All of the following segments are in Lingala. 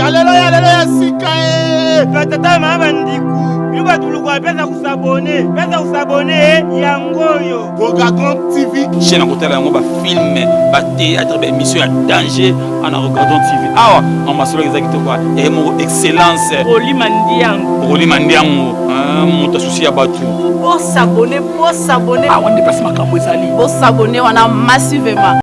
Alléluia, sika. Tata mabandiku. Yuba tulukwa pesa kusabone yangoyo. Regardons TV. Chaîne à côté là, on va filmer, va théâtre, émission à danger en regardant TV. Ah, on m'a sur exactement quoi. Et mon excellence. Roli Mandiango. Mon associé à Batou. Pour s'abonner. Ah, on déplace ma caméra Zali. Pour s'abonner, on a massivement.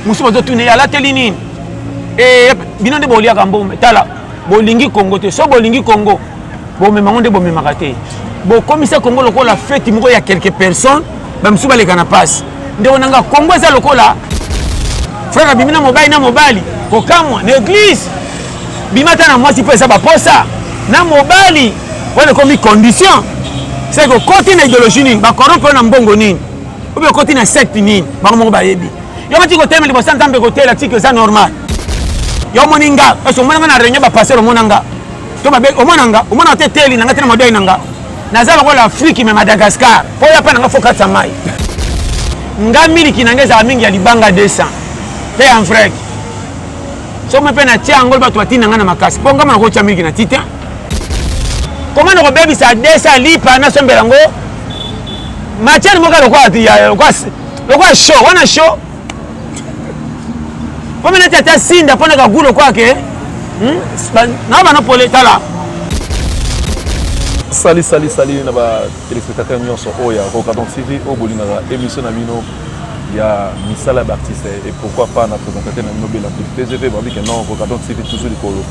Musuba to tune ala telini bino de bolia kambo tala bolingi Congo te so bolingi Congo bo memango de bo memakate bo komisa Congo lokola fête moko ya quelques personnes ba musuba le kana passe nde onanga Congo za lokola frère bimina mobali na mobali ko kamwa na église bimata na mwasi pesa ba posa na mobali wale komi condition c'est que côté na idéologie ni ba corrompre na mbongo nini ou bien côté na secte nini ba mo ba yebi yo mati ko temeli bo santambe ko tela tiki ça normal yo moninga eso monanga na réunion ba passer monanga to ba o monanga te teli nanga tena modoi nanga nazala ko l'Afrique mais Madagascar po ya pa nanga foka samai nga miliki nangeza mingi ya libanga 200 pe en frère so me pe na tia ngol ba to atina nga na makasi po ngama ko tia miliki na tita comment no bebi sa 200 lipa na sombela ngo matière mo ka lo kwa ya lo kwa show wana show. Comment est-ce que tu as signé pour que tu quoi que non bah non pour l'état là. Salut na ba téléspectateurs nyonso oya Rocadon TV au bolina émission na mino ya misala d'artiste et pourquoi pas na présentateur na Nobel la TGV ba que non Rocadon TV toujours likolo.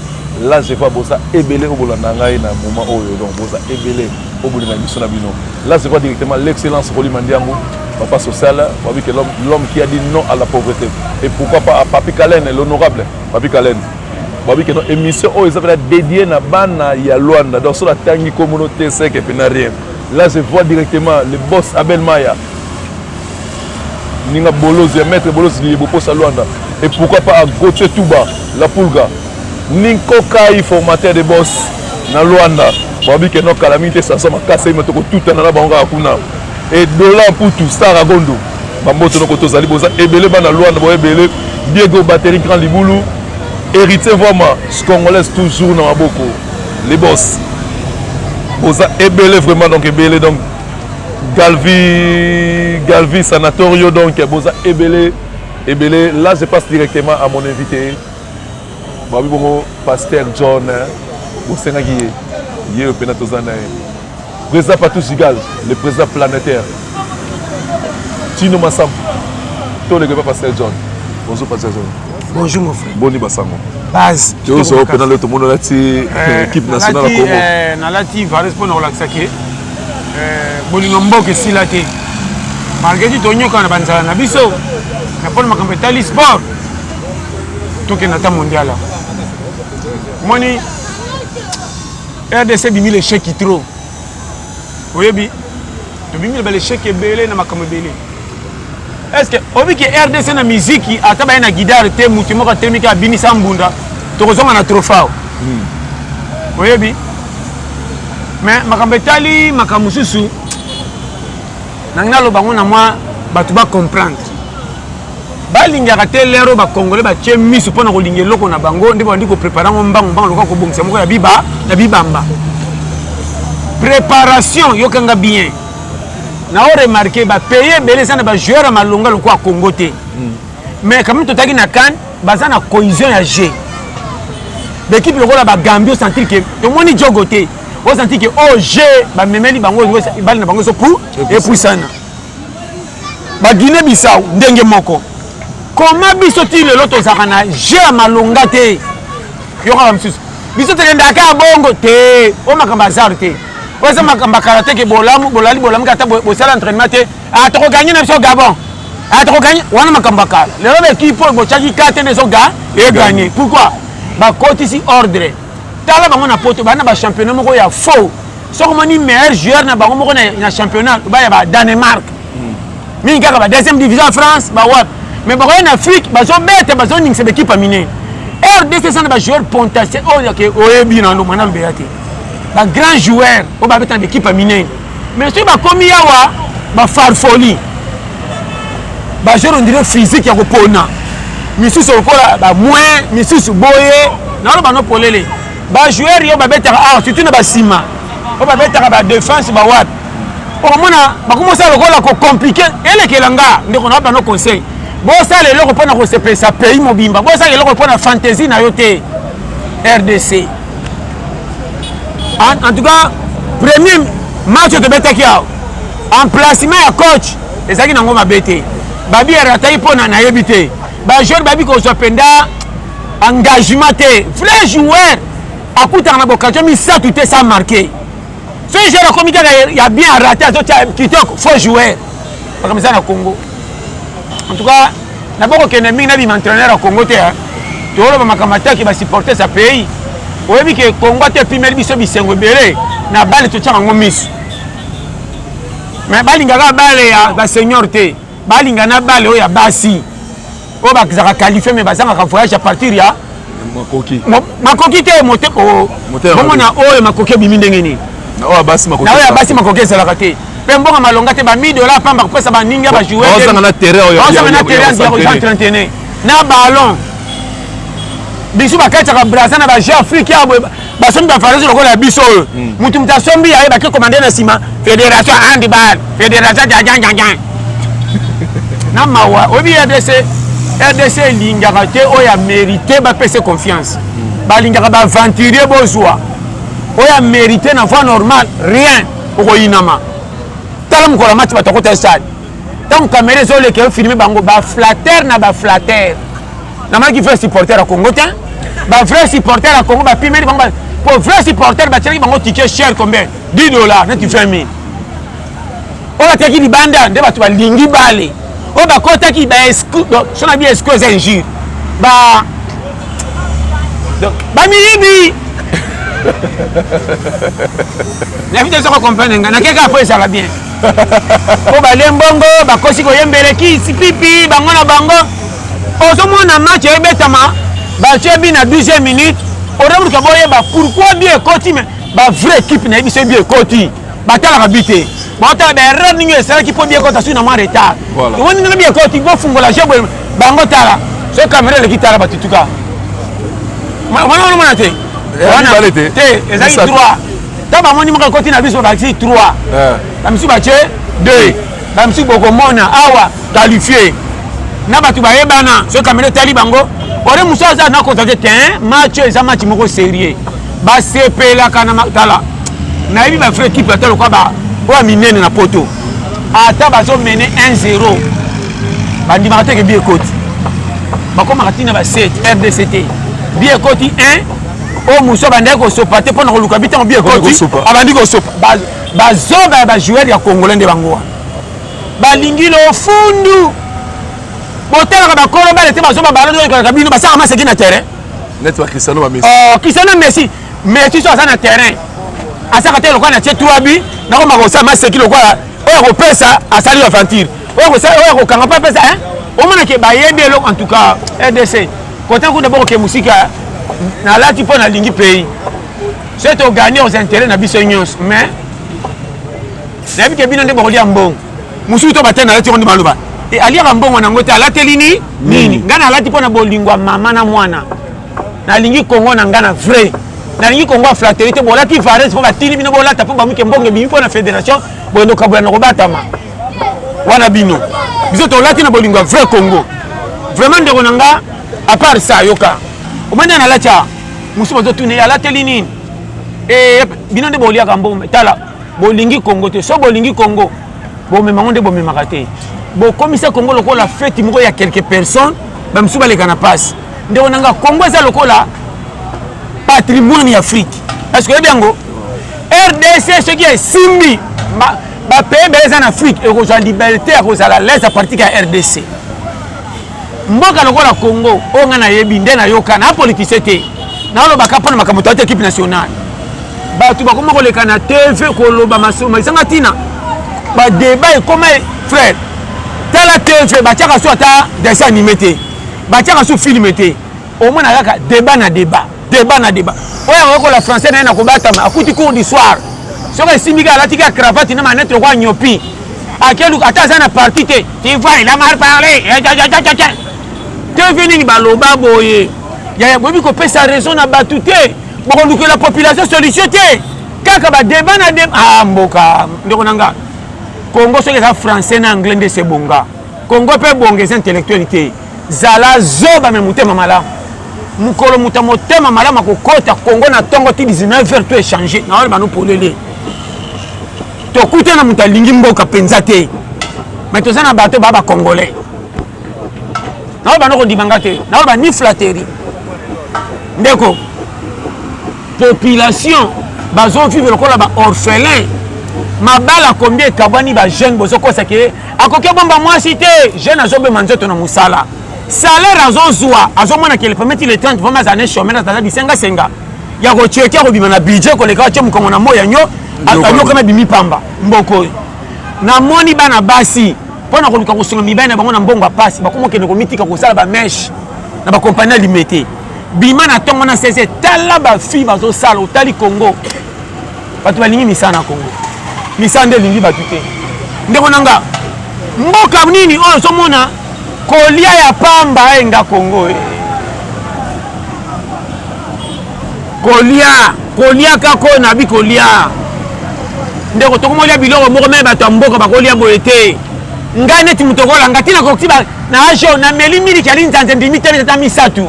Là je vois bosa ebele au bolana ngai na moment oyo donc bosa ebele au bolina émission na mino. Là je vois directement l'excellence Roli Mandiango. Papa social, que l'homme qui a dit non à la pauvreté. Et pourquoi pas à Papi Kalen, l'honorable Papi Kalen. Que notre émission est dédiée à Bana Yaluanda, dans la tangi communauté sec et rien. Là, je vois directement le boss Abel Maya. Ninga Bolos, maître Bolos, il est à Luanda. Et pourquoi pas à Gauthier Touba, la Pulga. Ninko Kai, formateur de boss, na Luanda. Que notre calamité, ça s'en cassé, mais tout en a banga Akuna. Et dollar pour tout star à Gondo bamboto no koto zali boza ebele bana Luanda bo ebele Diego batterie grand libulu héritier vraiment congolaise toujours na maboko les boss boza ebele vraiment donc ebele donc Galvi sanatorio donc boza ebele là je passe directement à mon invité babi bongo pasteur John Bosengaki yé pena tozana président Patou Gigal, le président planétaire. Tino Massam, tous les gars pasteur John. Bonjour pasteur John. Bonjour mon frère. Boni Bassango. Base. Tu es au pénal de tout le monde là, équipe nationale à Congo. Nalati va répondre au laxaké. Bolingombo que si la té. Malgré tout on y a quand on a banzala na biso. Na pole makambe sport. Tout que nata mondial là. Moni RDC bimi le chèque trop. Oui, tu as le chèque belé na makamo belé. Est-ce que obi que RDC na musique ataba na guitare te mutu moko temika bini sambunda to kozonga na trophée. Oui, mais makambe tali makamu susu nangina lo bango na moi batu ba comprendre. Balinga te lero ba congolais ba tie misu pona ko linge loko na bango ndipo ndiko préparer mbango lokako bongisa moko ya biba na bibamba. Préparation yokanga bien na o remarqué ba payer belé ça na ba joueur malonga le quoi Congo té mais quand même totaki na kan baza na cohésion ya jeu l'équipe le ba Gambie sentir que to moni jogoté o sentir que oh jeu ba memeli bango bal na bango so pour et puissana ba Guinée Bissau ndenge moko comment biso ti le loto zakana jeu malonga té yoka msusu biso te ndaka bongo té o makamba zarte. Vous avez un karaté qui est bolam kata bosala entraînement te a to gagner na so Gabon a to gagner wana makambaka le équipe pour bochaki kate ne so ga et gagner pourquoi ba côté ici ordre tala bango na poto bana ba championnat moko ya faux so comme ni meilleur joueur na bango moko na championnat ba ya ba Danemark mingi ka ba deuxième division en France ba wat mais ba en Afrique ba so bête ba so ning se équipe aminé RDC ça na ba joueur potentiel o ya ke o ebi na ndo mana mbeyate ba grand joueur o ba betan d'équipe aminé mais si ba komi yawa ba farfoli bajeur on dirait physique ya kopona misusu lokola bamoin misusu boye naloba no polele bajoueur yo babetaka awa surtout na basima oyo babetaka badéfense bawapi okomona bakomosa lokola kocomplike elekela nga ndeko na bano conseil bosala eloko mpona kosepelisa pays mobimba bosala eloko mpona fantaisie na yo te RDC en tout cas premier match tobetaki awa emplacement ya coach ezalaki nango mabe te babi eratai mpona nayebi te bajeur babi kozwa mpenza engagement te vrai joueur akutaka na boccasion misato te sans marquer so joueur akomi kaka ya bien raté azotia kitoko faux joueur bakamisa na Congo en tout cas nabokokende mingi na bima entraîneur ya Congo te toloba makambo ataki basupporter sa pays oyebi ke Congo te pimeli biso bisengo ebele na bale totiaka yango miso mais balingaka bale ya baseigneur te balinga na bale oyo ya basi oyo bazaka qualifié mais bazangaka voyage à partir ya makoki te bomona oyo makoki ebimi ndenge nini na oyo ya basi makoki ezalaka te mpe mbongo malonga te $1000 pamba kopesa baningi ya bajoueozanga na terrain entraîné na ballon biso bakataka braza na bajeu afrique ya basombi bafarasi lokola ya biso oyo mutu mutu asombi aye bake komande na nsima fédération handball fédération jajanjanjan na mawa oyebi RDC elingaka te oyo amérité bapese confiance balingaka baaventurier bozwa oyo amérité na voie normale rien okoyinama tala mokolo match bato akota stade ntango caméra ezoleka efilme bango baflater na baflater namalaki vrai supporter ya Congo te bavrai supporter ya Congo bapimeli bango po vrai supporter batielaki bango ticket cher combien $10 neti 20 000 oyo batiaki libanda nde bato balingi bale oyo bakotaki so na bi esco eza injure bamilibi nayebi te soko comprendre nga nakeka po ezala bien po bale mbongo bakosi koyembeleki sipipi bango na bango ozomona match ebetama batie bi na 12e minute oremuka boyeba pourquoi bi ekoti mais bavrai équipe na yebiso bi ekoti batalaka bi te baotala baerreur ningi esalaki mpo bi ekota sui na mwa retard omoni ndenge bi ekoti bofungola jeboye bango tala so caméra eleki tala batutuka mona te te ezalaki 3 ta bamoni moko ekoti na biso bakisi 3 bamisusu batie 2 bamisusu bokomona awa qualifié na bato bayebana so caméra etali bango ore mosu aza na constate te match eza match moko sérieux basepelaka na tala nayebi bafrai équipe ata lokwa oyo minene na poto ata bazomene 1-0 bandimaka teke bi ekoti bakomaka ntina ba 7 RDC te bi ekoti 1 oyo mosu abandaki kosopa te mpona koluka bitango bi ekoti abandi kosopa bazoba ya bajoueur ya congolais nde bango wana balingi lofundu botalaka bakolo bale te bazoba balaka bino basaka maseki na terrain Cristiano Messi so aza na terrain asaka te lokola na tie 3 bi nakoma kosala maseki lokola oyo akopesa asali aventure oyo akokanga mpe apesa omonake bayebi eloko en tout cas RDC kote kuna bokoke musika nalati mpo nalingi pays so toganye aux intérêt na biso nyonso mais nayebi ke bino nde bokolia mbongo mosusu to batene nalati ngo nde baloba aliaka mbongo nango te alateli nini ngai nalati mpo na bolingwa mama na mwana nalingi Congo na ngai na vrai nalingi Congo aflateri te bolati varese mpo batili bino bolata mpo bamike mbongo ebimi mpo na fédération boyendokabola na kobatama wana bino biso tolati na bolingwa vrai Congo vraiment ndeko na nga apart sa yoka omwende nalati a mosusu bazotune alateli nini bino nde boliaka mbongo tala bolingi Congo te so bolingi Congo bomemango nde bomemaka te bokomisa Congo lokola feti moko ya quelques personnes bamisusu baleka na pasi ndeko na nga Congo eza lokola patrimoine ya Afrique parce que oyebi yango RDC soki esimbi bapays ebele eza na Afrique ekozwa liberté ya kozala lese a partir ya RDC mboka lokola Congo oyo nga nayebi nde nayoka na politicien te naolobaka mpona makambo to ate équipe nationale bato bakoma koleka na TV koloba masoma esanga ntina badébat ekoma frère tala TV batiaka so ata dessin animé te batiaka so film te omona kaka débat na débat oyo akokola français na ye na kobatama akuti cours du soir soki esimbika alatiki ya cravate na manete lokwa nyopi Attends, ça n'a parti. Tu vois, il a mal parlé. Tu es venu, baloba boye. Il y a sa raison à battre. Pour que la population solutionne. Quand on débat na débat, ah mboka, ndonanga. Congo c'est les français na anglais de sebonga. Congo peut bonga intellectualité. Zala zoba me mutema mala. Mukolo mutema mala makokota Congo na tongo ti 19h tout échanger. Na wale banu polele. To kuta na mutalingi mboka penza te. Mais to sana bato baba congolais. Na wale banu ko dibanga te. Na wale ni flatterie. Ndeko. Population bazo vivre lokola ba orphelin. Mabala combien kabani ba jeune bozo ko sake akoke bomba mwasi te jeune azobe manzoto na musala. Salaire azozwa azomona ke le permettre les 30 vraiment années chômage dans la senga senga. Ya ko checker ko bima na budget ko le ka che mukongo na moya nyo akanyo kama bimi pamba mboko. Na moni bana basi pona ko luka ko sunga mibana bango na mbongo pasi bakomo ke ko mitika ko sala ba mesh na ba compagnie limitée. Bima na tongo na cesse tala ba fi bazo sala otali Congo. Batu balingi misana Congo. Misande lingi batute. Ndeko nanga mboka nini oyo somona kolia ya pamba enga Congo. Kolia kako na bi kolia. Ndeko tokomolia biloko moko me bato mboka bakolia boete. Ngane ti mutokola ngatina ko tiba na ajo na melimili kali ntanze ndimite ta misatu.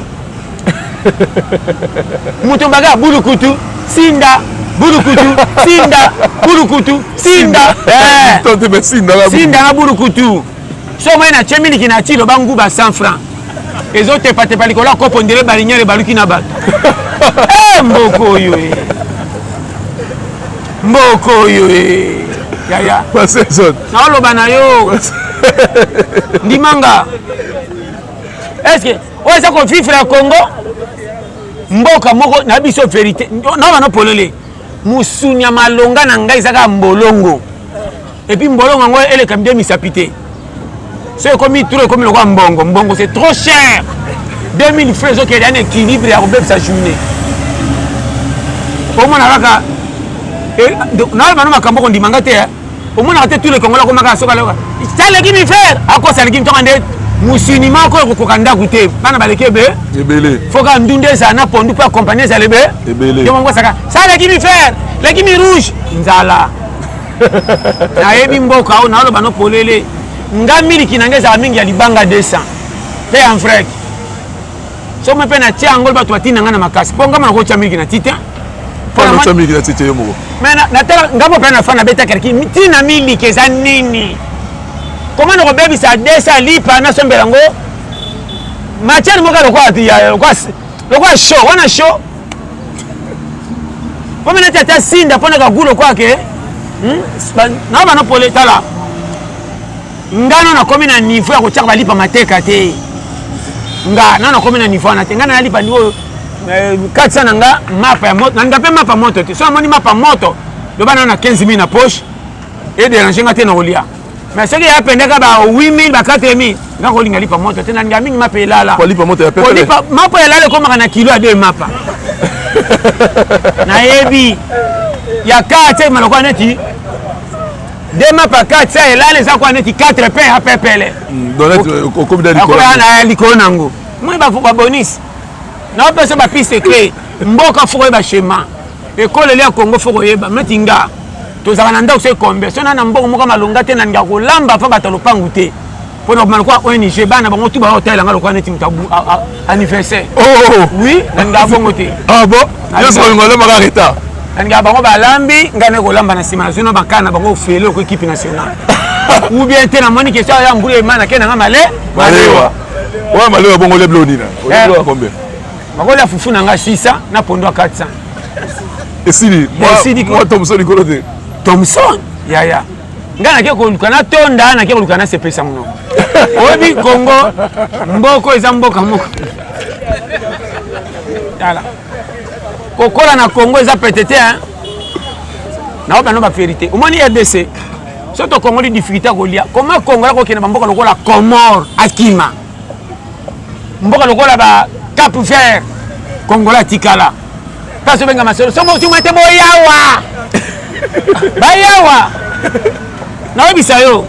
Mutombaga bulukutu sinda burukutu sinda burukutu sinda sinda na burukutu so moi na chemili kina tilo bangu ba 100 francs les autres pate palikola ko pondele balignere baluki na bato mboko yo ya passez na loba na yo ndimanga est-ce que ouais ça ko vivre Congo mboka moko na biso vérité na bana polele musunya malonga na ngai saka mbolongo et puis mbolongo ngo ele kam de misapité c'est comme trop comme le roi mbongo c'est trop cher 2000 francs OK il y a un équilibre à observer sa journée au moins naka et na bana makambo ko ndimanga te au moins na tous les congolais ko maka soka loka ça le kimi faire à quoi ça le kimi tongande musuni mako ko kanda kuté bana balekebe ebele faut ka ndunde ça na pondu pour accompagner ça lebe ebele yo ngo saka ça le kimi faire le kimi rouge nzala na yebi mboka au na lo bano polele ngamili kinangeza mingi ya libanga 200 pe en frère so me pe na tia ngol batu batina ngana makasi ponga mana ko tia mingi na tita pona tia mingi na tita yo moko mena na tala ngabo pe na fana beta kerki tina mili keza nini. Comment on rebelle ça desa lipa na sombela ngo matière moka lokwa show wana show comme na tata sinda pona ka gulo kwa ke na bana pole tala ngano na komi na niveau ya ko tshaka lipa mateka te nga na komi na niveau na te ngana lipa niveau 400 nanga mapa ya moto nanga pe mapa moto te so moni mapa moto do bana na 15000 na poche et déranger ngate na olia. Mais ce qui a pendeka ba 8000 ba 4000 ngako linga lipa moto tena nga mingi mapa elala kwa lipa moto ya pepe lipa mapa elala ko makana kilo a 2 mapa na yebi ya 4 maloko neti 2 mapa 4 ça elala za kwa neti 4 pain a pepele donc au comme dans ko na liko nango moi ba bonus na pesa ba piste clé mboka fuko ba schéma école ya Congo fuko yeba metinga tozaka na ndako se combien so na mbongo moko malonga te na nga kolamba fa bato lopangu te pona ko maloko ONG bana bango tu ba hotel nga lokwa neti mutabu anniversaire oui na nga bongo te bon yo so ngolo maka reta na nga bango balambi nga ne kolamba na sima na zona bakana bango fele ko équipe nationale ou bien te na moni question ya mbule mana ke na nga malewa ouais malewa bongo le blonina o combien makola fufu na nga 600 na pondo 400 esili moi Thomson likolo te Thomson ya nga na ke koluka na tonda na ke koluka na sepesa muno obi Congo mboko eza mboka moko yala kokola na Congo eza petete hein na oba no ba vérité au moins RDC soto Congo li difficulté kolia comment Congo la ko kena mboka lokola Comore akima mboka lokola ba Cap Vert Congo la tikala parce benga masolo somo tu mate boyawa bayawa na obisa yo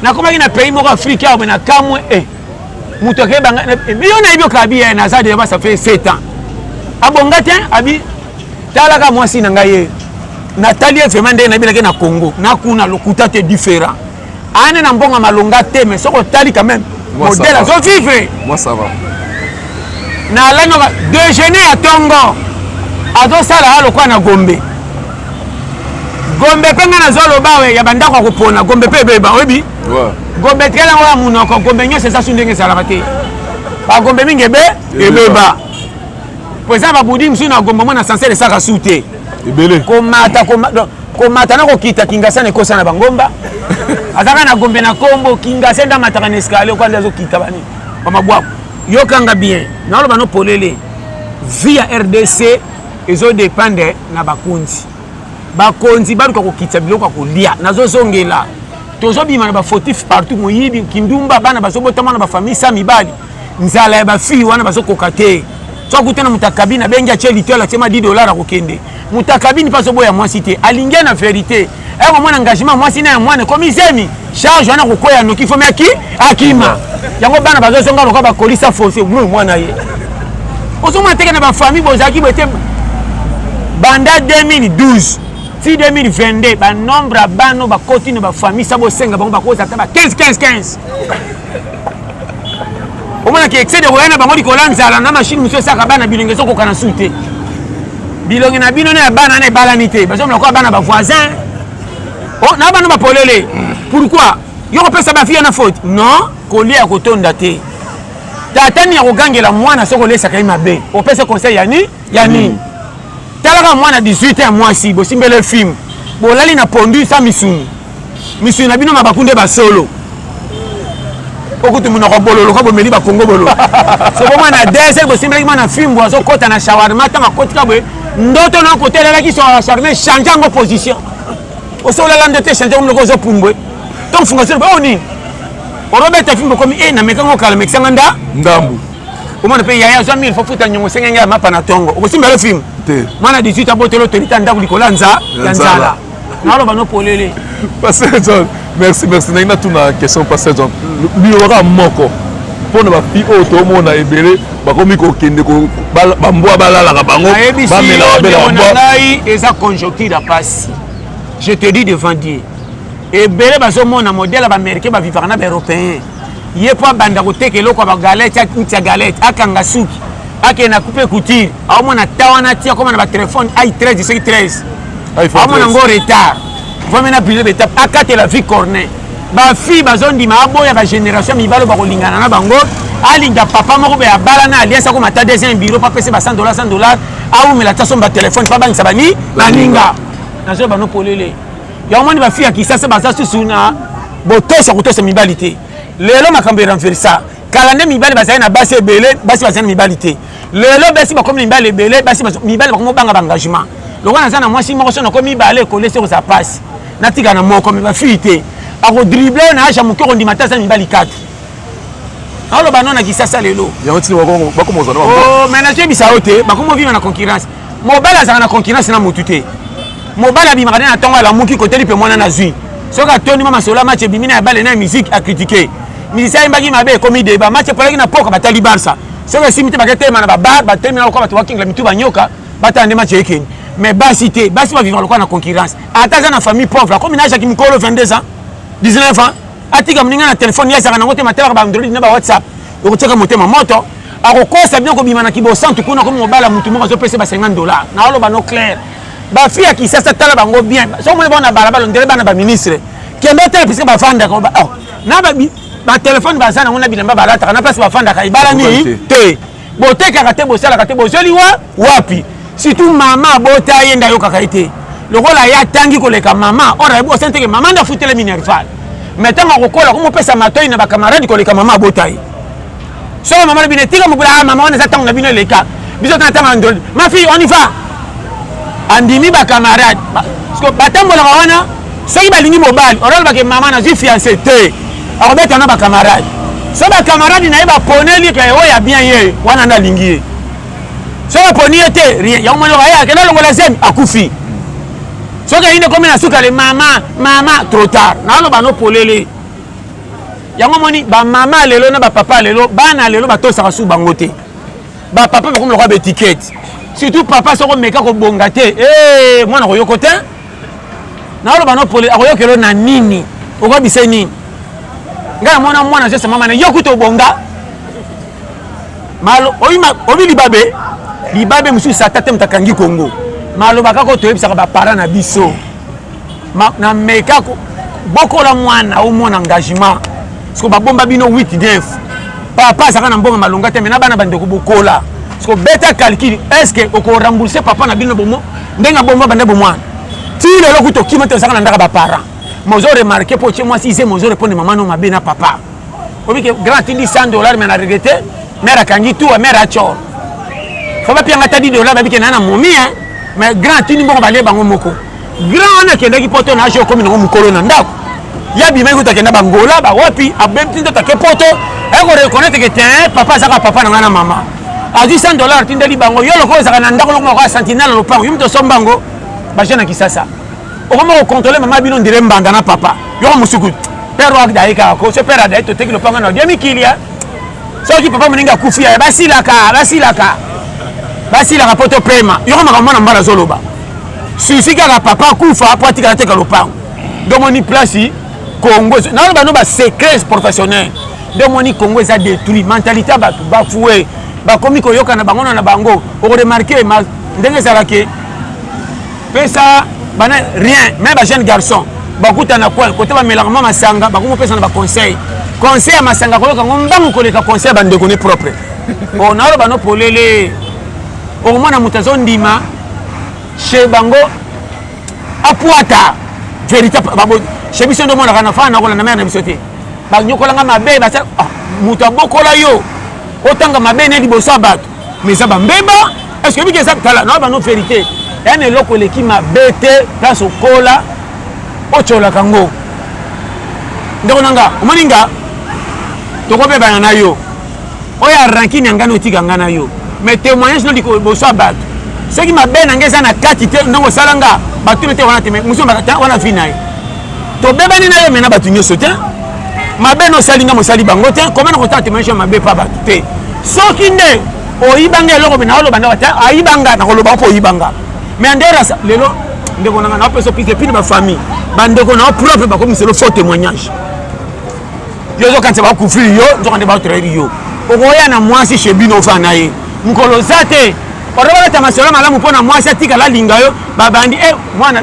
nakomaki na pays moko Afrique awa na kamwe mutu akebanga biyo na ibyo kabi na za de ça fait 7 ans abonga te abi talaka mwasi na ngai Nathalie vraiment ndenge na bilaka na Congo na kuna lokuta te différent ane na mbonga malonga te mais soko tali quand même modèle azo vivre moi ça va na la no déjeuner à Tongo azo sala alo kwa na Gombe penga na zolo bawe ya bandako kupona Gombe pe beba obi ouais Gombe tela wa munoko Gombe nyose sa sundenge sala bate ba Gombe mingebe ebeba poza ba budi msu na Gombe mona censé de saka souté ebele komata na kokita Kinshasa ne kosa na bangomba azaka na Gombe na Kombo Kinshasa nda mataka na escalier kwa ndazo kita bani ba mabwako yokanga bien na lo bano polele via RDC ezo dépendre na bakonzi baluka kokita biloko kolia nazo zongela tozo bima na ba fautif partout moyibi kindumba bana bazobotama na ba famille sa mibali nzala ya ba fille wana bazokokate so kutana mutakabina bengi acheli tola chema $10 kokende mutakabini paso boya mwasi te alingia na vérité eko mwana engagement mwasi na ya mwana komisemi charge wana kokoya noki fo meki akima yango bana bazosonga loka bakolisa forcé mwana ye osoma teke na ba famille bozaki bete banda 2012 ti 2022 ba nombre bano ba koti na ba famille sabo senga bango ba koza ta ba 15 omona ki excès de royana bango dikolanza la na machine monsieur saka bana bilonge soko kana soute bilonge na bino na bana na balanité bazomla ko bana ba voisin oh na bana ba polele pourquoi yo ko pesa ba fille na faute non kolia kotonda te tatani ya kogangela mwana soko lesa kai mabe o pesa conseil yani talaka mwana 18 ans mwasi bosimbele film bolali na pondu sa misuni na bino mabakunde ba solo okuti munoko bololo ko bomeli ba Kongo bololo so boma na desert bosimbele mwana film bozo kota na shawarma ta makoti kabwe ndoto na kotela la ki so charmer changer en position o so la ndote changer mloko zo pumbwe donc funga sele ba oni o robeta film ko mi na mekango kala mexanga ndambu o mona pe yaya zo 1000 faut futa nyongo sengenga mapa na tongo o bosimbele film mana 18 abotelo torita ndaku likolanza yanzala nalo bano polele Pasteur John merci na tout na question Pasteur John biora moko pona ba fi auto mona ebele bakomi ko kende ko bamboa balala ka bango bamela bela ngai eza conjoncture à passe je te dis devant Dieu ebele bazo mona modèle ba américain ba vivre na ba européen yepo banda ko tekelo ko ba galette ya galette akanga suki ake na couper couture au mona tawana tia comme na ba téléphone i13 13 au mona ngo retard faut maintenant plus d'étape akate la vie cornet ba fille bazondi ma aboya ba génération mibalo ba kolingana na bango alinga papa moko be abala na aliasa ko mata deuxième bureau pa pesa ba $100 au mela taso ba téléphone pa bang sabani baninga na zo ba no polele ya omoni ba fille akisa se ba sa susuna botosa kutosa mibalité lelo makambe renversa kalande mibali bazali na basi ebele basi bazali na mibali te lelo basi bakomi mibali ebele basi mibali bakomi banga engagement lokwa naza na mwasi moko so nakomi mibali ekolese koza pasi natika na moko me bafille te ako dribble na aja mokoko ndima ta za mibali 4 aloba non na kisasa lelo yango tini bakomo zana oh mais na jebisa ote bakomo vivre na concurrence mobali azaka na concurrence na mutu te mobali abimaka na ntongo ala muki koteli pe mwana na zwi soki atoni mama sola match ebimina ya bale na musique a critiquer misisa yembaki mabe ekomi deba match epolaki na poka batali barça soki esimi te baketema na babar batelemi na lokwa bato bakingela mitu banyoka batala nde match ekeni mais basi te basi bavivre lokwa na concurrence ata aza na famille pauvre akomi na ajaki mikolo 22 ans 19 ans atika moninga na telefone yasaka nango te matalaka baandroid na bawhatsapp okotiaka motema moto akokosa bino kobima na kibosantu kuna komi mobala mutu moko azopesa ba $50 na oloba no clair bafille ya kisasa tala bango bien so omoni bao na balabala ondele bana baministre kende otala piske bafandaka na batelefone baza nango na bilamba balataka na place bafandaka ebalani te botekaka te bosalaka te bozoli wapi surtout mama abota ye nda yokaka ye te lokola ye atangi koleka mama ora osani teke mama nda futele minerval mais ntango akokola komopesa matoi na bakamaradi koleka mama abota ye soko mama na bino etika mokula mama wana eza ntango na bino eleka biso tana ntango andoli ma fille on y va andimi bakamarade batambolaka wana soki balingi mobali orolobake mama nazwi fiancé te akobeta na bakamarade so bakamarade na ye baponeli ke oyo ya bien ye wana nde alingi ye soki aponi ye te rien yango moni oye akenda longola zemi akufi soki ayinde komi na sukale mama trop tard naaloba no polele yango moni ba mama lelo na ba papa lelo bana lelo ba to saka su bango te ba papa ba comme le roi étiquette surtout papa soko meka ko bonga te mwana ko yoko te na olo bano pole akoyokelo na nini oko bise nini ngana mwana je mama na yokuto bonga malo obi libabe musu satate mtakangi Congo malo bakako to yebisaka ba parents na biso na meka ko bokola mwana au mwana engagement parce que bomba bino 8 9 papa saka na mbonga malonga te mena bana bande ko bokola parce que beta calcul est-ce que oko rembourser papa na bino bomo ndenga bomba bande bomwana ti le lokuto kimete saka na ndaka ba parents mozo remarquer pour chez moi si c'est mozo répondre maman non mabe na papa obi que grand dit $100 mais na regretter mère akangi tout mère a chor faut pas pianga ta $10 babi ke nana momi hein mais grand tini bongo balé bango moko grand na kenda ki poto na jo comme ngo mukolo na ndako ya bi mengo takenda bangola ba wapi abem tinda take poto e ko reconnaître que t'es papa saka papa na ngana mama a dit $100 tinda li bango yo loko saka na ndako loko ka sentinelle lo pango yumto sombango ba jena kisasa o comment contrôler maman bino ndire mbanga na papa yo musuku père wa daika ko ce père daito teki lo panga na demi kilia so ki papa mninga kufia basilaka poto pema yo makambo mwana mbala zoloba susi kaka papa kufa po atika teka lopango domoni place Congo na ba no ba secret professionnel domoni Congo ça détruit mentalité ba foué ba komi ko yoka na bango na bango o remarquer ma ndenge salake pesa bana rien même ba jeune garçon ba kuta na coin côté ba melangama masanga ba ko pesa na ba conseil à masanga ko yoka ngombangu ko leka conseil ba ndeko ne propre o na ba no polele au moins na mutazo ndima chez bango apuata véritable babo chez biso ndo mona kana fana ko na mère na biso te ba nyokola nga mabe ba sa mutabokola yo otanga mabe ne liboso bato mais ça ba mbeba est-ce que bike ça kala na ba no vérité ene loko leki mabe te place okola ochola kango ndeko nanga omoninga toko be ba na yo oya rankini ngano tika ngana yo mais témoignage no diko boso bato ce qui m'a bien engagé na quantité ndongo salanga bato te wana te muso bakata wana finai to beba ni na yo mena bato nyoso te mabe no salinga mo sali bango te comment on tente témoignage mabe pa bato te soki nde oyibanga eloko bina olo banda ta ayibanga na koloba po oyibanga mais ndera lelo ndeko nanga na peso pite pine ba famille bandeko na propre ba comme c'est le faux témoignage yo zo kanse ba kufiri yo zo kande ba traire yo okoya na mwasi shebino fana ye mukolo zate orobala tamasolo malamu pona mwasi atika la linga yo babandi mwana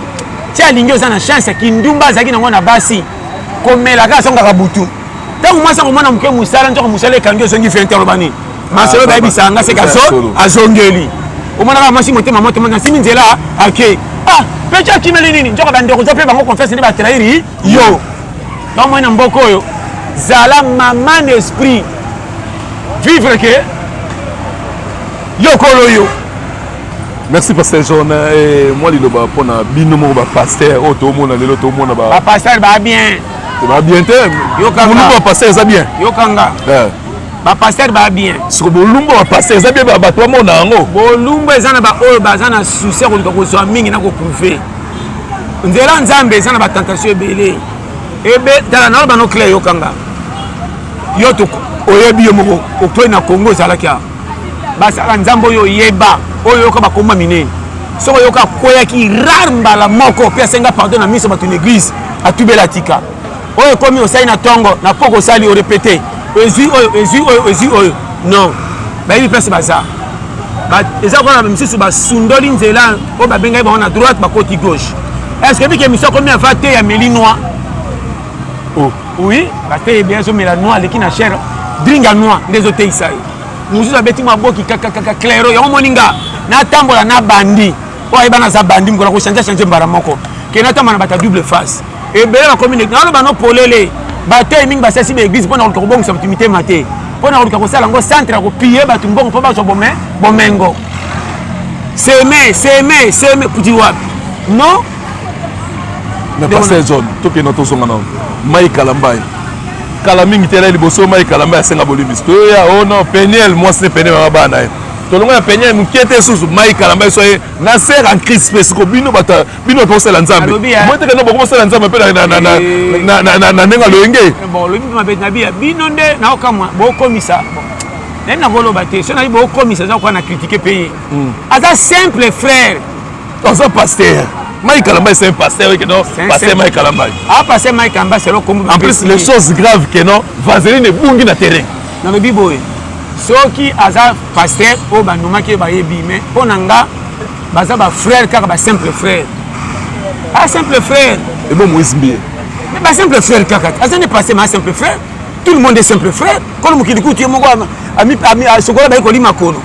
tia lingio sana chance kindumba zaki na ngona basi komela ka songa kabutu tangu mwasa ko mwana mke musala ntoko musala kangio songi fente robani masolo ba bisanga se kaso azongeli omona ba mwasi motema motema na simi nzela ake pecha kimeli nini ntoko bandeko zo pe bango confesse ni ba trahiri yo donc moi na mboko yo zala maman esprit vivre que yokolo yo. Merci pasteur John et moi liloba pona binomo ba pasteur auto mona lelo to mona ba pasteur ba bien. Ba bien te. Yokanga ba pasteur ça bien. Yokanga. Ba pasteur ba bien. Sur bolumbo ba pasteur ça bien ba to mona ngo. Bolumbo ezana ba oyo bazana succès ko ko mingi na ko prouver. Nzela nzambe ezana ba tentation ebele. Ebe tala na ba no clé yokanga. Yo to oyebi yo moko okto na Congo zalakia. Basala nzambo yo yeba oyo yoka bakoma minene soko yoka koya ki rarmba la moko pe senga pardon na miso bato l'église atubela tika oyo komi osali na tongo na poko sali o répéter ezi oyo non ba yi pese baza ba eza kona misisu ba sundoli nzela o ba benga ba na droite ba côté gauche est-ce que bike miso komi afate ya meli noir oh oui ba te bien so mela noir leki na chair dringa noir ndezo te isai mususu abeti maboki kaka clairo ya moninga na tambola na bandi o ayibana za bandi ngola ko changer mbara moko ke na tamana bata double face e bela la commune na ba no polele bate mingi basasi be église pona ko bongo intimité maté pona ko sala ngo centre ko pier batu mbongo po ba so bomengo c'est petit wap non na pasteur John to ke no to songa na mai kalambai kala mingi tela liboso mai kalamba senga bolimis to ya oh non peniel moi c'est peniel bana tolongo ya penya mukete susu mai kalamba soye na ser en crise pesco bino bata bino pour la nzambe moi te kana boko sala nzambe pe na nenga loenge bon lo bino mabet na bia bino nde na okamwa boko misa nem na bolo baté so na boko misa za kwa na critiquer pays aza simple frère aza pasteur mai kalamba c'est un pasteur que non pasteur mai kalamba pasteur mai kalamba c'est le comme en plus les choses graves que non vaseline bungi na terrain na le biboye soki aza pasteur o bandomaki bayebi mais mpo na nga baza bafrère kaka basimple frère simple frère et bon Moïse Mbie mais basimple frère kaka aza ne pasteur mais simple frère tout le monde est simple frère kolo mokili kuti ye moko sokola baye kolima kono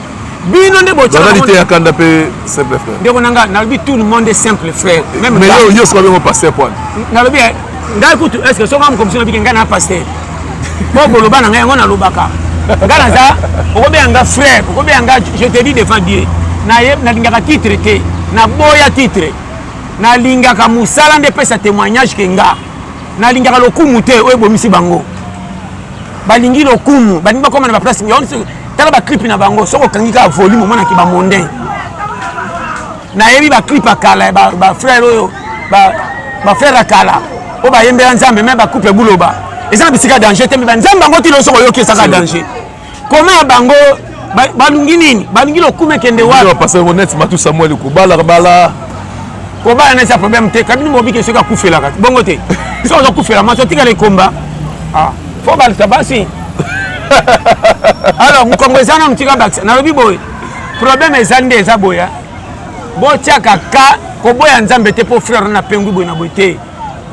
bino nde bocalité ya kanda mpe simple frère ndeko na nga nalobi tout le monde est simple frère mais yo soka bengo pasteur poine nalobi ngai kutu est ce que soka mokomisi nabiki ngai na pasteur po koloba na ngai yango nalobaka ngana za okobeyanga frère okobeyanga je te dis devant Dieu nalingaka titre te naboya titre nalingaka mosala nde pesa témoignage ke nga nalingaka lokumu te oyo ebomisi bango balingi lokumu balingi bakoma na baplace tala baclip na bango soki okangi kaka volume omonaki bamondain nayebi baclip akala bafrère oyo bafrère akala oyo bayembela nzambe me bacouple buloba eza na bisika danger te me banzambe bango tilo soko oyoki esaka danger koma ya bango balungi nini balungi lokumu ekende wapi pasteur honnête matu Samuel kobala na eza problème te kabini mobiki soki akufelaka bongo te soki ozokufela maso otikala ekomba fo balisa basi alors mokongo eza na motika bakisa nalobi boye problème eza nde eza boya botiaka ka koboya nzambe te mpo frère na pengwi boye na boye te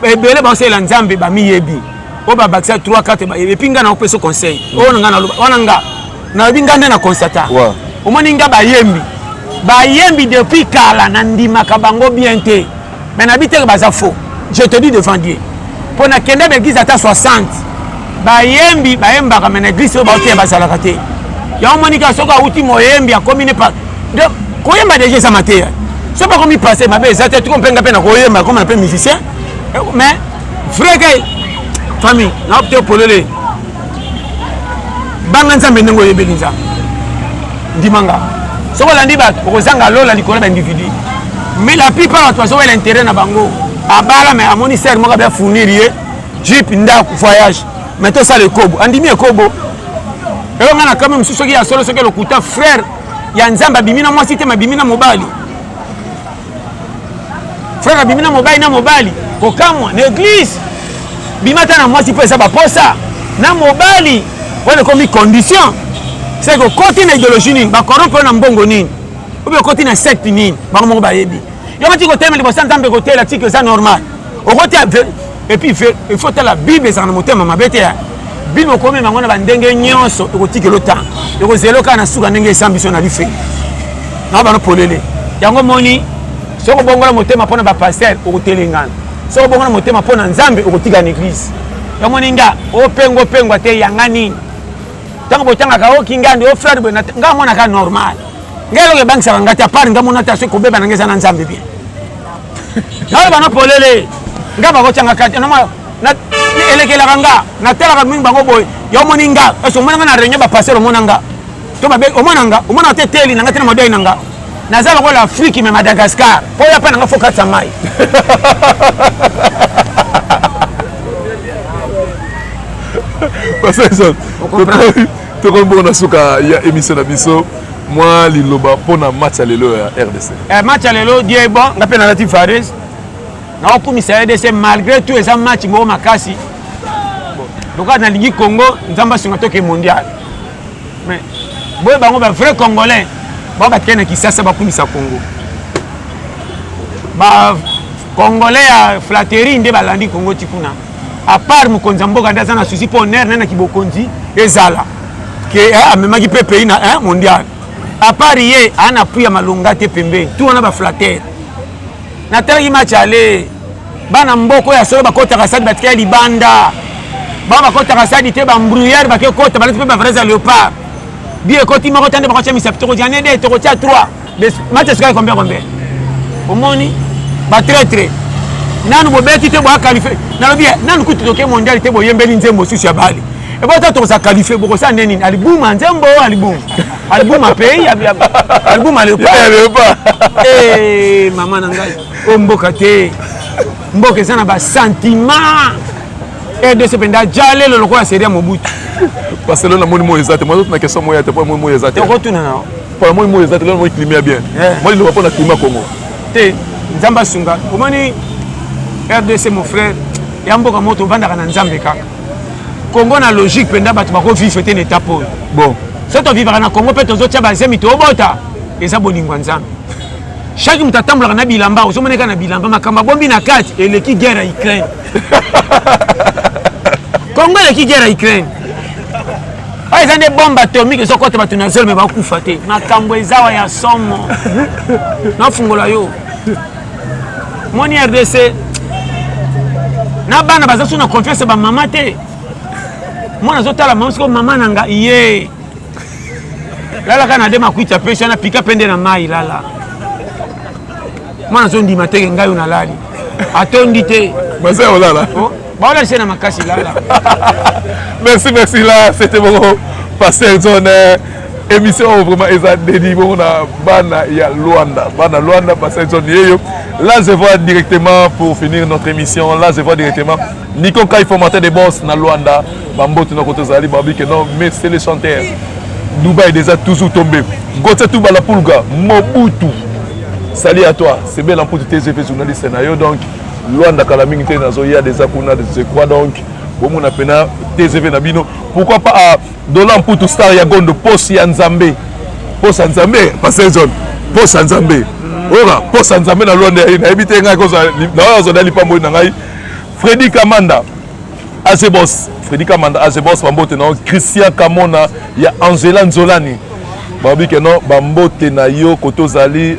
ebele baosalela nzambe bamiyebi oyo babakisa 3-4 bayebi epi nga na opesa conseil oyo na nga naloba wana nga nalobi nga nde na constata omoni nga bayembi depuis kala na ndimaka bango bien te mais nabi teke baza faux je te dis devant Dieu mpo nakende baeglise ata 60 bayembi bayembaka me na eglise oyo baoteya bazalaka te yango monika soki awuti moyembi akomi ne pa koyemba deja eza mateya soki bakomi passe mabe eza te tuko mpenga mpe na koyemba akoma na mpe musicien mais vrai ke famille na opte polele banga nzambe ndenge oyebeli nzambe ndimanga soki olandi bato okozanga lola likolo baindividu mais la plupart bato bazowela intérêt na bango abala mais amoni ser moko abia fournir ye jip ndako voyage mais tosala ekobo andimi ekobo eyo nga na kame mosusu soki ya solo soki lokuta frère ya nzambe abimi na mwasi te mabimi na mobali frère abimi na mobali kokamwa na église bima ta na mwasi mpo eza baposa na mobali wana ekomi condition c'est que koti na idéologie nini bakorompe na mbongo nini obi okoti na secte nini bango moko bayebi yo koti kotema liboso nzambe kotela tiki eza normal okoti et puis il faut tala bible ezala na motema mabe te bible okomema yango na bandenge nyonso ekotikela temps ekozela kaka na suka ndenge esambi so na life na bano polele yango moni soko bongola motema mpona bapaster okotelengana soko bongola motema mpona nzambe okotika na église yango ninga opengwa te yanga nini ntango botangaka okingandi ofrère boye nga monaka normal ngai eloko ebangisaka nga te apart nga mona te soki kobeba nange eza na nzambe bien naoyo bano polele nga bakotiangaka te elekelaka nga natalaka mingi bango boye ya omoni nga ese omonanga na réunion bapaster omona nga to omona nga omona te teli nanga te na modele na nga naza lokola afrique me madagascar mpo oya mpe nanga fo katisa mai tokomi bongo na suka ya émission na biso mwa liloba mpona match ya lelo ya RDC match ya lelo die bon nga mpe nalati fares naokumisa RDC malgré tout eza match moko makasi lokola nalingi congo nzambe asunga toke mondial mais boye bango bavrai congolais bao batikali na kisasa bakumisa congo bacongolais ya flatterie nde balandi congo ti kuna à part mokonzi ya mboka nde aza na susi mpo nere nde na kibokonzi ezala ke amemaki mpe pays na mondial à part ye aa na pui ya malonga te pembeni tu wana baflatere natalaki match ale bana mboka oyo ya solo bakotaka sadi batikali libanda bao bakotaka sadi te bambrouillard bakekota balati mpe bavraise ya léopard bi ekoti moko ta nde bakotia misapi tokotia nede tokotia 3 match esukaki combien omoni batraitre nanu bobeti te boakalifie nalobi nanu kutu toke mondial te boyembeli nzembo susu ya bali Et bon, tu as qualifié pour ça, Nénin. Aliboum, Anzambo, Aliboum. Aliboum a payé, Aliboum a le pas. Eh, maman Nangai, Ombokate, Mboke ça n'a pas sentiment. Et de ce penda, j'allais le local à Séria Mobutu. Parce que là, on a mon exact. Moi, je question moi, t'as pas mon exact. Tu retournes là. Pour moi, mon exact, là, moi, climat bien. Moi, il ne va pas dans le climat Congo. Té, Nzamba Sunga. Comment ni RDC mon frère, Yamboka moto banda kana Nzambe kaka. Congo na logique penda batu bako vivre te étape. Bon. Si tu vivre na Congo peut tozo tia bazemi to bota. Eza boningwa Nzambe. Chaque mutatambola na bilamba, ozomone kana bilamba makamba bombi na kati eleki guerre à Ukraine. Congo eleki guerre à Ukraine. Ah, ils ont des bombes atomiques, ils ont côté battu na zone mais ba kufa te. Makambo ezawa ya somo. Na fungola yo. Moni RDC. Na bana bazasu na confiance ba mama te. Mwana zotala mama siko mama nanga iye. Lala kana de makuita pesha na pika pende na mai lala. Mwana zo ndima te ngayo na lali. Atondi te. Mas é olala. Ba ola sena makasi lala. Merci là, c'était mon pasteur John émission vraiment exact dédié bon na bana ya Luanda. Bana Luanda pasteur John yeyo. Là je vois directement pour finir notre émission, là je vois directement Nico Kai formateur des boss na Luanda. Bamboto na côté Zali babi que non mais c'est les chanteurs. Dubaï déjà toujours tombé. Gote tout bala pulga Mobutu. Salut à toi. C'est bien l'emploi du TGV journaliste Nayo donc Luanda Kalamingité nazo il y a des akuna je crois donc bon on appelle TGV Nabino. Pourquoi pas à Dolan pour tout star ya gondo post ya Nzambe. Post ya Nzambe parce que John post ya Nzambe. Ora post ya Nzambe na Luanda na habiter nga ko na zo dali pa mo na ngai. Freddy Kamanda Azebos Freddy Kamanda Azebos bambote na Christian Kamona ya Angela Nzolani. Babi que non bambote na yo koto zali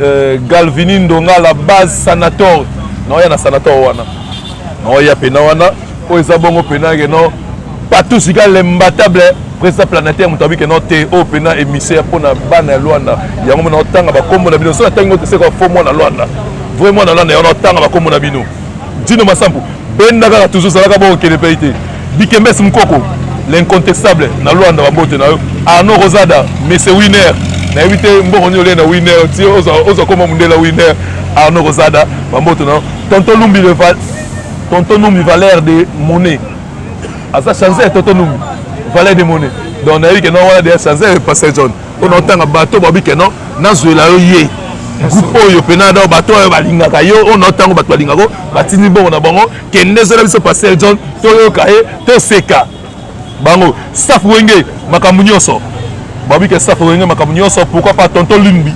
Galvini Ndonga la base sanator. Non ya na sanator wana. Non ya pena wana. O ezabongo pena que non partout sika l'imbattable président planétaire mutabi que non te o pena émissaire pour na bana Luanda. Ya ngoma na tanga ba kombo na bino so tango te se ko fomo na Luanda. Vraiment na Luanda ya na tanga ba kombo na bino. Dino Masampu benda ka toujours salaka bo ke le pays. Bikembes Mkoko l'incontestable na Luanda bambote na yo. Arnaud Rosada mais c'est winner. Na éviter mbongo nyole na winner. Ti oza koma mundela winner. Arnaud Rosada bambote na Tonton Lumbi le Val. Tonton Lumbi valeur de monnaie. Asa changer Tonton Lumbi valeur de monnaie. Donc na que non wala de changer passer John. On entend bateau babi que non na zoela yo ye. Groupe oyo penada bateau oyo balingaka yo on entend bateau balingako batini bon na bango kende zola biso passer John to yo kae to seka. Bango staff wenge makambu nyonso. Babi que staff wenge makambu nyonso pourquoi pas Tonton Lumbi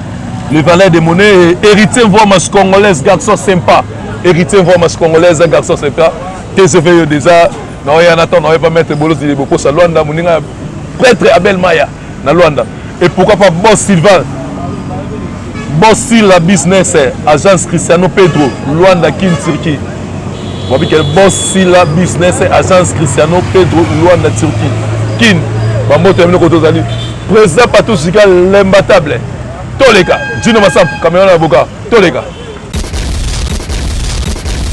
le valeur de monnaie héritier voix mas congolaise garçon sympa. Héritier voix mas congolaise garçon sympa. TGV déjà non y en attend on va pas mettre bolos de beaucoup ça Luanda moninga prêtre Abel Maya na Luanda et pourquoi pas Boss Sylvain Boss la business agence Cristiano Pedro Luanda Kin Turquie. Babi que Boss la business agence Cristiano Pedro Luanda Turquie. Kin bambo termine ko tozali président Patou Sika l'imbattable. Toleka Dino Masampu caméra avocat Toleka